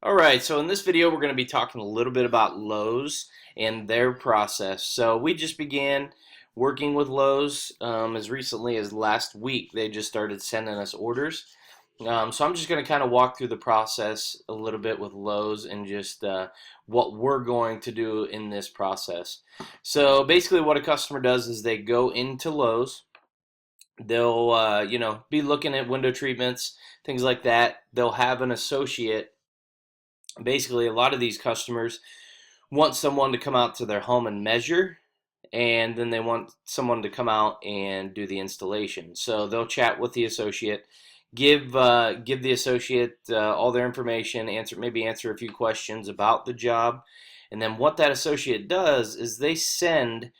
Alright, so in this video we're going to be talking a little bit about Lowe's and their process. So we just began working with Lowe's as recently as last week. They just started sending us orders. So I'm just going to kind of walk through the process a little bit with Lowe's and just what we're going to do in this process. So basically what a customer does is they go into Lowe's. They'll be looking at window treatments, things like that. They'll have an associate. Basically, a lot of these customers want someone to come out to their home and measure, and then they want someone to come out and do the installation. So they'll chat with the associate, give the associate all their information, answer a few questions about the job, and then what that associate does is they send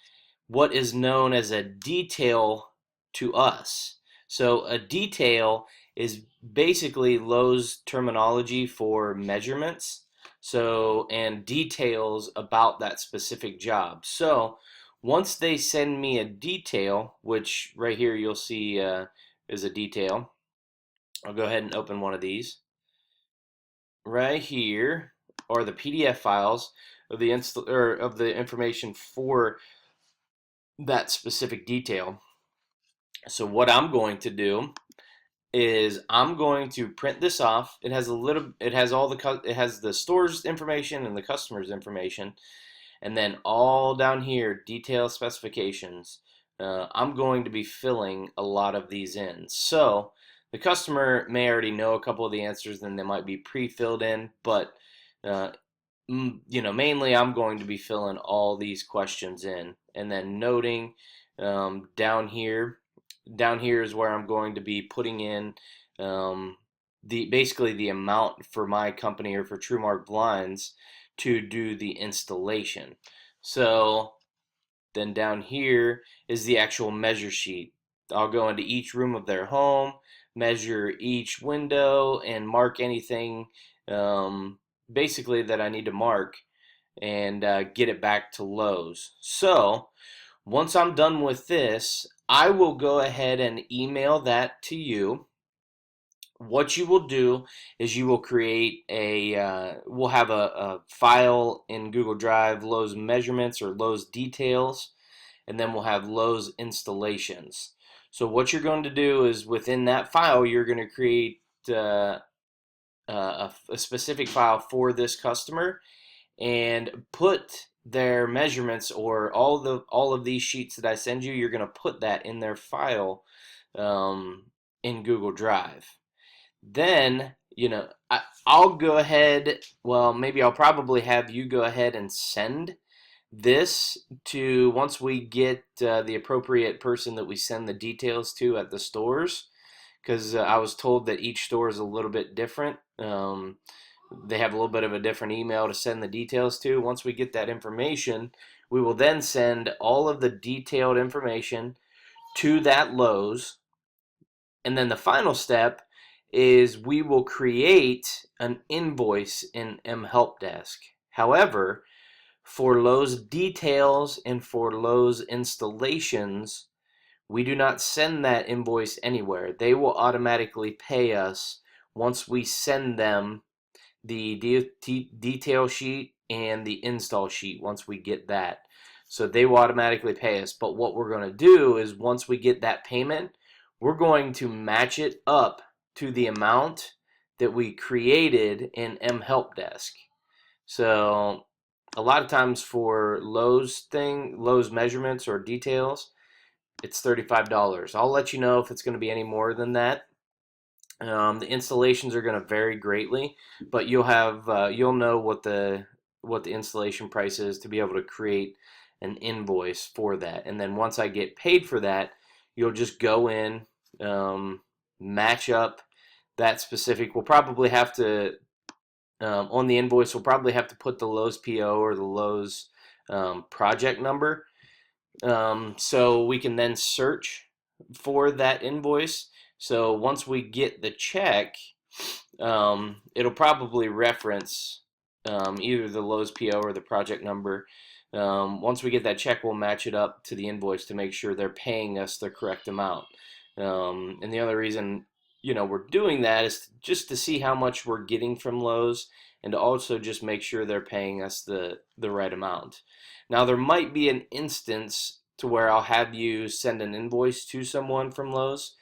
what is known as a detail to us. So a detail is basically Lowe's terminology for measurements. So, and details about that specific job. So, once they send me a detail, which right here you'll see is a detail, I'll go ahead and open one of these. Right here are the PDF files of the information for that specific detail. So what I'm going to do is I'm going to print this off. It has it has the store's information and the customer's information, and then all down here, detail specifications. I'm going to be filling a lot of these in. So the customer may already know a couple of the answers, then they might be pre-filled in, but uh, mainly I'm going to be filling all these questions in, and then noting down here. Down here is where I'm going to be putting in basically the amount for my company or for TrueMark Blinds to do the installation. So then down here is the actual measure sheet. I'll go into each room of their home, measure each window, and mark anything basically that I need to mark and get it back to Lowe's. So once I'm done with this, I will go ahead and email that to you. What you will do is you will create we'll have a file in Google Drive, Lowe's measurements or Lowe's details, and then we'll have Lowe's installations. So what you're going to do is within that file, you're going to create a specific file for this customer and put their measurements or all of these sheets that I send you. You're going to put that in their file in Google Drive. Then I'll go ahead. Well, maybe I'll probably have you go ahead and send this to once we get the appropriate person that we send the details to at the stores, because I was told that each store is a little bit different. They have a little bit of a different email to send the details to. Once we get that information, we will then send all of the detailed information to that Lowe's. And then the final step is we will create an invoice in M Help Desk. However, for Lowe's details and for Lowe's installations, we do not send that invoice anywhere. They will automatically pay us once we send them the detail sheet and the install sheet once we get that. So they will automatically pay us. But what we're going to do is once we get that payment, we're going to match it up to the amount that we created in M Help Desk. So a lot of times for Lowe's measurements or details, it's $35. I'll let you know if it's going to be any more than that. The installations are going to vary greatly, but you'll know what the installation price is to be able to create an invoice for that. And then once I get paid for that, you'll just go in, match up that specific. We'll probably have to on the invoice. We'll probably have to put the Lowe's PO or the Lowe's project number, so we can then search for that invoice. So once we get the check, it'll probably reference either the Lowe's PO or the project number. Once we get that check, we'll match it up to the invoice to make sure they're paying us the correct amount. And the other reason we're doing that is just to see how much we're getting from Lowe's, and to also just make sure they're paying us the right amount. Now there might be an instance to where I'll have you send an invoice to someone from Lowe's,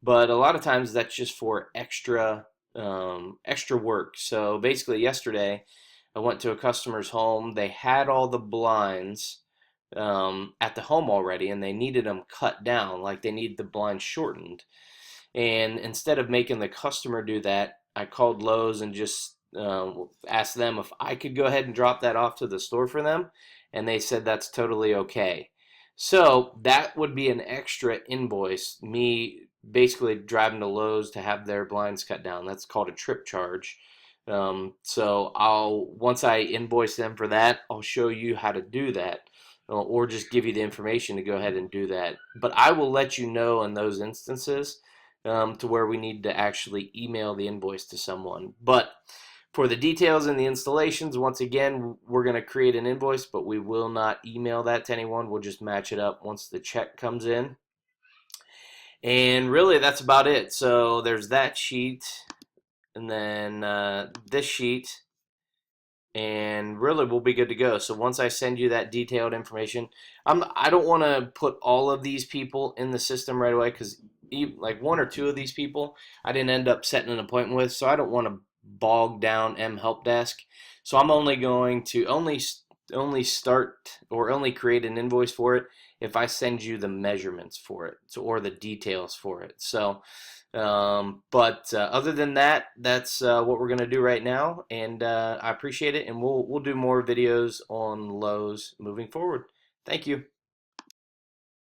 but a lot of times that's just for extra work. So basically yesterday I went to a customer's home. They had all the blinds at the home already, and they needed them cut down, like they need the blinds shortened. And instead of making the customer do that, I called Lowe's and just asked them if I could go ahead and drop that off to the store for them, and they said that's totally okay. So that would be an extra invoice, me basically driving to Lowe's to have their blinds cut down. That's called a trip charge. So I'll once I invoice them for that, I'll show you how to do that, or just give you the information to go ahead and do that. But I will let you know in those instances to where we need to actually email the invoice to someone. But for the details and the installations, once again, we're going to create an invoice, but we will not email that to anyone. We'll just match it up once the check comes in. And really, that's about it. So there's that sheet, and then this sheet, and really we'll be good to go. So once I send you that detailed information, I don't want to put all of these people in the system right away, because like one or two of these people I didn't end up setting an appointment with, so I don't want to bog down M Help Desk. So I'm only going to only start or only create an invoice for it if I send you the measurements for it, so, or the details for it. So but other than that, that's what we're going to do right now, and I appreciate it, and we'll do more videos on Lowe's moving forward. Thank you.